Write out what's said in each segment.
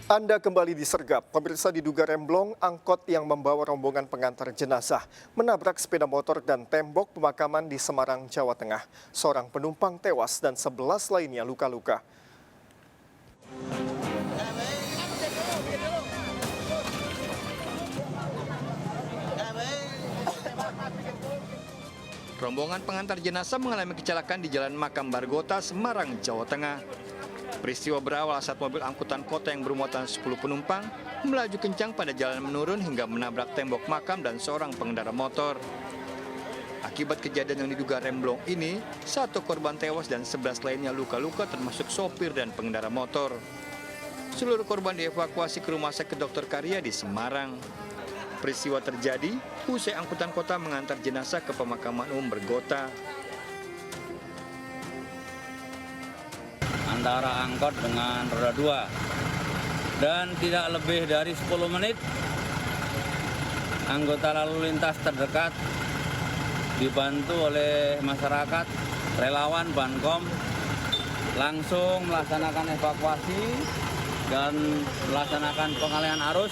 Anda kembali disergap. Pemirsa, diduga remblong angkot yang membawa rombongan pengantar jenazah menabrak sepeda motor dan tembok pemakaman di Semarang, Jawa Tengah. Seorang penumpang tewas dan 11 lainnya luka-luka. Rombongan pengantar jenazah mengalami kecelakaan di Jalan Makam Bargota, Semarang, Jawa Tengah. Peristiwa berawal saat mobil angkutan kota yang bermuatan 10 penumpang melaju kencang pada jalan menurun hingga menabrak tembok makam dan seorang pengendara motor. Akibat kejadian yang diduga remblong ini, 1 korban tewas dan 11 lainnya luka-luka termasuk sopir dan pengendara motor. Seluruh korban dievakuasi ke Rumah Sakit Dr. Karya di Semarang. Peristiwa terjadi usai angkutan kota mengantar jenazah ke pemakaman umum Bargota. Antara angkot dengan roda 2 dan tidak lebih dari 10 menit anggota lalu lintas terdekat dibantu oleh masyarakat, relawan Bankom langsung melaksanakan evakuasi dan melaksanakan pengalihan arus.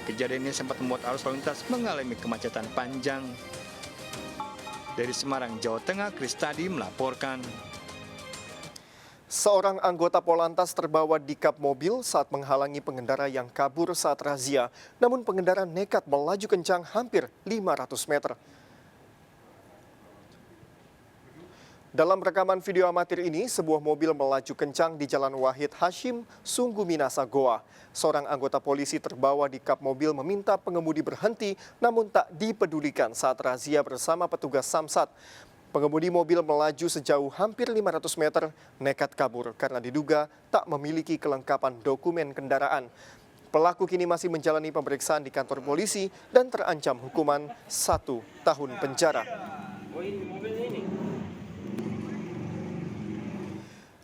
Kejadian ini sempat membuat arus lalu lintas mengalami kemacetan panjang. Dari Semarang, Jawa Tengah, Kristadi melaporkan. Seorang anggota Polantas terbawa di kap mobil saat menghalangi pengendara yang kabur saat razia. Namun pengendara nekat melaju kencang hampir 500 meter. Dalam rekaman video amatir ini, sebuah mobil melaju kencang di Jalan Wahid Hashim, Sungguh Minasa, Goa. Seorang anggota polisi terbawa di kap mobil meminta pengemudi berhenti, namun tak dipedulikan saat razia bersama petugas Samsat. Pengemudi mobil melaju sejauh hampir 500 meter, nekat kabur karena diduga tak memiliki kelengkapan dokumen kendaraan. Pelaku kini masih menjalani pemeriksaan di kantor polisi dan terancam hukuman 1 tahun penjara.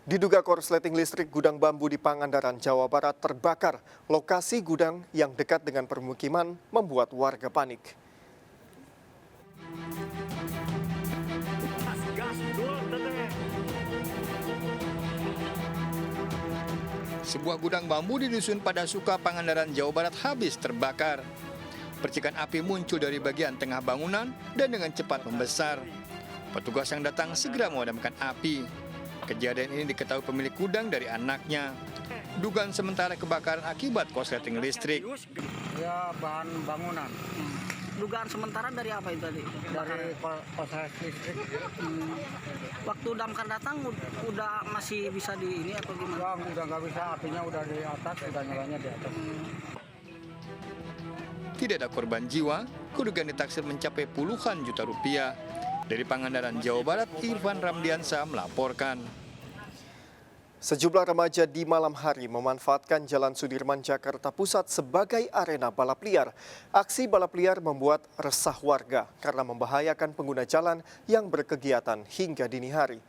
Diduga korsleting listrik gudang bambu di Pangandaran, Jawa Barat terbakar. Lokasi gudang yang dekat dengan permukiman membuat warga panik. Sebuah gudang bambu di Dusun Padasuka, Pangandaran, Jawa Barat habis terbakar. Percikan api muncul dari bagian tengah bangunan dan dengan cepat membesar. Petugas yang datang segera memadamkan api. Kejadian ini diketahui pemilik gudang dari anaknya. Dugaan sementara kebakaran akibat korsleting listrik. Ya, bahan bangunan. Dugaan sementara dari apa itu tadi? Dari korsleting listrik. Waktu damkar datang udah masih bisa di ini atau gimana? Wah, udah nggak bisa, apinya udah di atas, udah nyalanya di atas. Tidak ada korban jiwa, kerugian ditaksir mencapai puluhan juta rupiah. Dari Pangandaran, Jawa Barat, Irfan Ramdiansa melaporkan. Sejumlah remaja di malam hari memanfaatkan Jalan Sudirman, Jakarta Pusat sebagai arena balap liar. Aksi balap liar membuat resah warga karena membahayakan pengguna jalan yang berkegiatan hingga dini hari.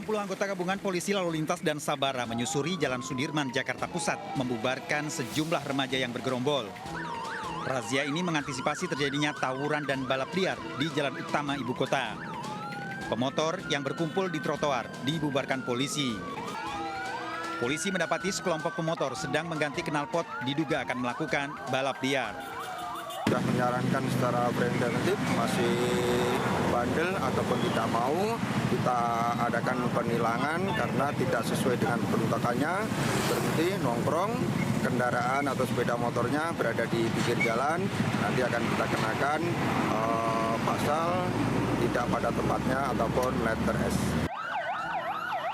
Anggota gabungan polisi lalu lintas dan Sabara menyusuri Jalan Sudirman, Jakarta Pusat, membubarkan sejumlah remaja yang bergerombol. Razia ini mengantisipasi terjadinya tawuran dan balap liar di jalan utama ibu kota. Pemotor yang berkumpul di trotoar dibubarkan polisi. Polisi mendapati sekelompok pemotor sedang mengganti knalpot diduga akan melakukan balap liar. Sudah menyarankan secara preventif, masih bandel ataupun tidak mau, kita adakan penilangan karena tidak sesuai dengan peruntukannya, berhenti, nongkrong, kendaraan atau sepeda motornya berada di pinggir jalan, nanti akan kita kenakan pasal tidak pada tempatnya ataupun letter S.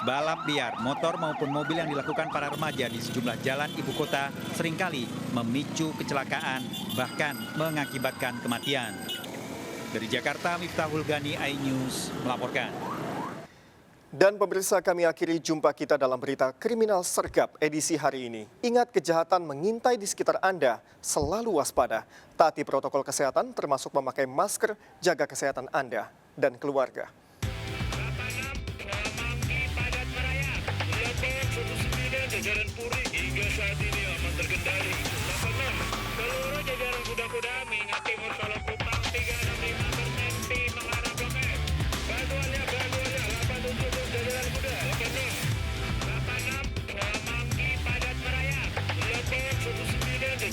Balap liar, motor maupun mobil yang dilakukan para remaja di sejumlah jalan ibu kota seringkali memicu kecelakaan, bahkan mengakibatkan kematian. Dari Jakarta, Miftahul Gani, iNews melaporkan. Dan pemirsa, kami akhiri jumpa kita dalam berita Kriminal Sergap edisi hari ini. Ingat, kejahatan mengintai di sekitar Anda, selalu waspada. Taati protokol kesehatan termasuk memakai masker, jaga kesehatan Anda dan keluarga. Jajaran Puri hingga saat ini aman terkendali. 86, seluruh jajaran kuda-kuda mengingat Timur Solo Kupang 3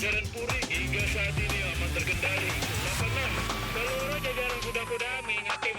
jajaran Puri hingga saat ini aman terkendali. Seluruh jajaran kuda-kuda mengingati